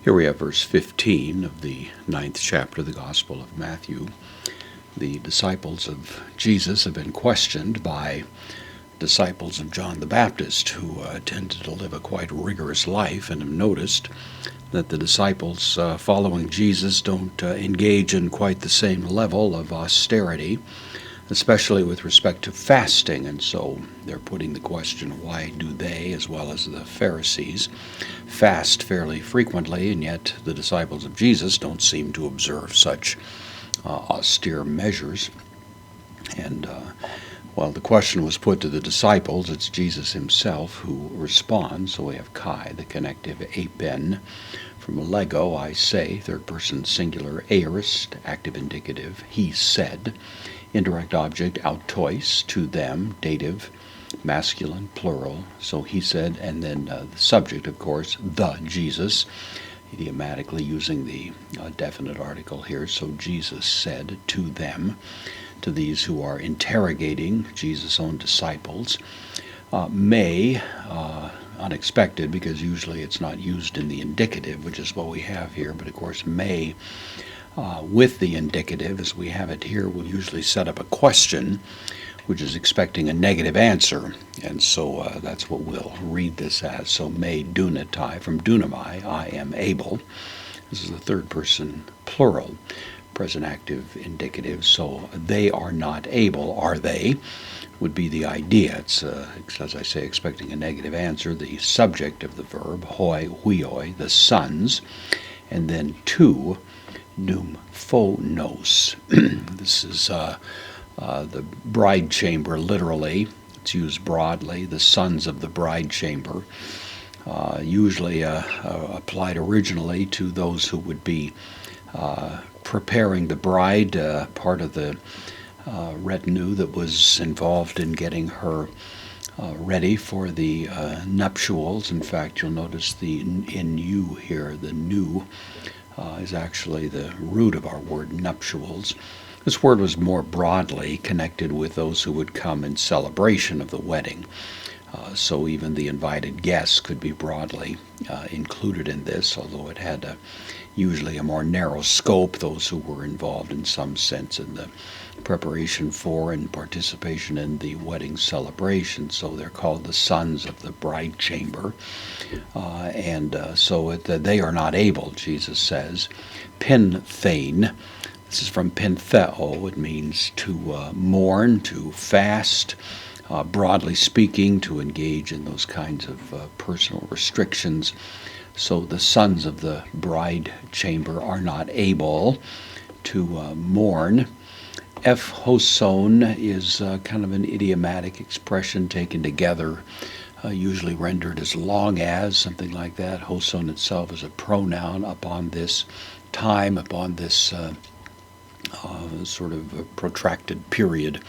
Here we have verse 15 of the 9th chapter of the Gospel of Matthew. The disciples of Jesus have been questioned by disciples of John the Baptist, who tended to live a quite rigorous life, and have noticed that the disciples following Jesus don't engage in quite the same level of austerity, especially with respect to fasting. And so they're putting the question, why do they, as well as the Pharisees, fast fairly frequently, and yet the disciples of Jesus don't seem to observe such austere measures? And while the question was put to the disciples, it's Jesus himself who responds. So we have kai, the connective apen, from lego, I say, third person singular, aorist, active indicative, he said, indirect object, autois, to them, dative, masculine, plural, so he said, and then the subject, of course, the Jesus, idiomatically using the definite article here, so Jesus said to them, to these who are interrogating Jesus' own disciples. May, unexpected, because usually it's not used in the indicative, which is what we have here, but of course may, with the indicative, as we have it here, will usually set up a question, which is expecting a negative answer, and so that's what we'll read this as. So may dunatai, from dunamai, I am able. This is the third person plural, present active indicative, so they are not able, are they? Would be the idea. It's, as I say, expecting a negative answer. The subject of the verb, hoi, huioi, the sons, and then to, numphonos. This is the bride chamber, literally. It's used broadly, the sons of the bride chamber. Usually applied originally to those who would be preparing the bride, part of the retinue that was involved in getting her ready for the nuptials. In fact, you'll notice the in you here, the nu is actually the root of our word nuptials. This word was more broadly connected with those who would come in celebration of the wedding. So even the invited guests could be broadly included in this, although it had usually a more narrow scope, those who were involved in some sense in the preparation for and participation in the wedding celebration. So they're called the sons of the bride chamber. So they are not able, Jesus says. Penthein, this is from pentheo, it means to mourn, to fast, broadly speaking, to engage in those kinds of personal restrictions. So the sons of the bride chamber are not able to mourn. Hoson is kind of an idiomatic expression taken together, usually rendered as long as, something like that. Hoson itself is a pronoun upon this time, upon this sort of a protracted period,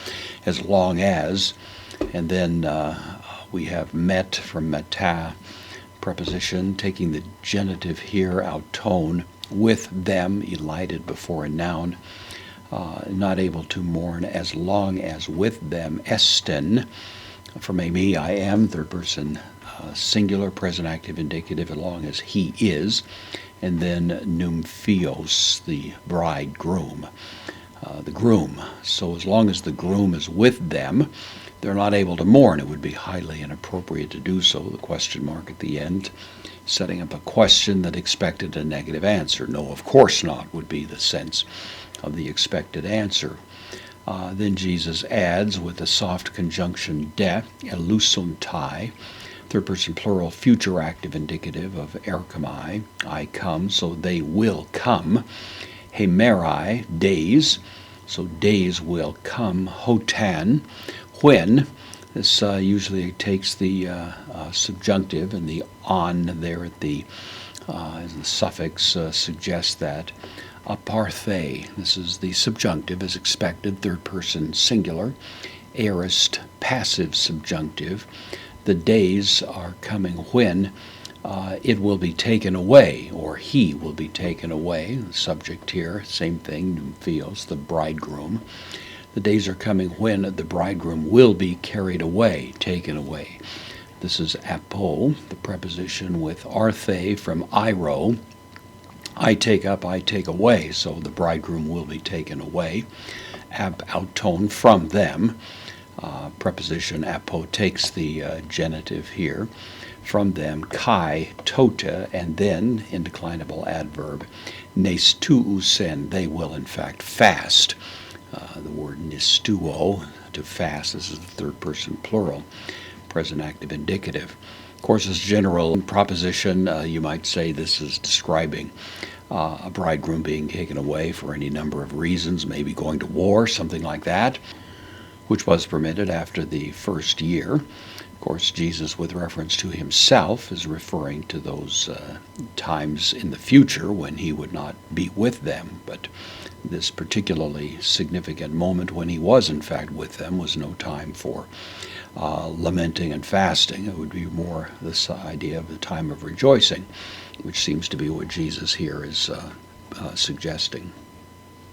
as long as. And then we have met, from meta, preposition, taking the genitive here, auton, with them, elided before a noun, not able to mourn as long as with them. Esten, from a me, I am, third person singular, present active indicative, as long as he is. And then numphios, the bridegroom, the groom. So as long as the groom is with them, they're not able to mourn. It would be highly inappropriate to do so. The question mark at the end, setting up a question that expected a negative answer. No, of course not, would be the sense of the expected answer. Then Jesus adds with a soft conjunction de, elusuntai, third person plural, future active indicative of erkamai, I come, so they will come. Hemerai, days, so days will come. Hotan, when. This usually takes the subjunctive, and the on there at the as the suffix suggests that. Aparthe, this is the subjunctive as expected, third person singular. Aorist, passive subjunctive. The days are coming when it will be taken away, or he will be taken away. The subject here, same thing, numphios, the bridegroom. The days are coming when the bridegroom will be carried away, taken away. This is apo, the preposition with arthe from iro, I take up, I take away. So the bridegroom will be taken away. Ab auton, from them. Preposition apo takes the genitive here. From them, kai, tota, and then, indeclinable adverb, nestuusen, they will in fact fast. The word nistuo, to fast, this is the third person plural, present active indicative. Of course, as general proposition, you might say this is describing a bridegroom being taken away for any number of reasons, maybe going to war, something like that, which was permitted after the first year. Of course, Jesus, with reference to himself, is referring to those times in the future when he would not be with them. But this particularly significant moment when he was, in fact, with them was no time for lamenting and fasting. It would be more this idea of the time of rejoicing, which seems to be what Jesus here is suggesting.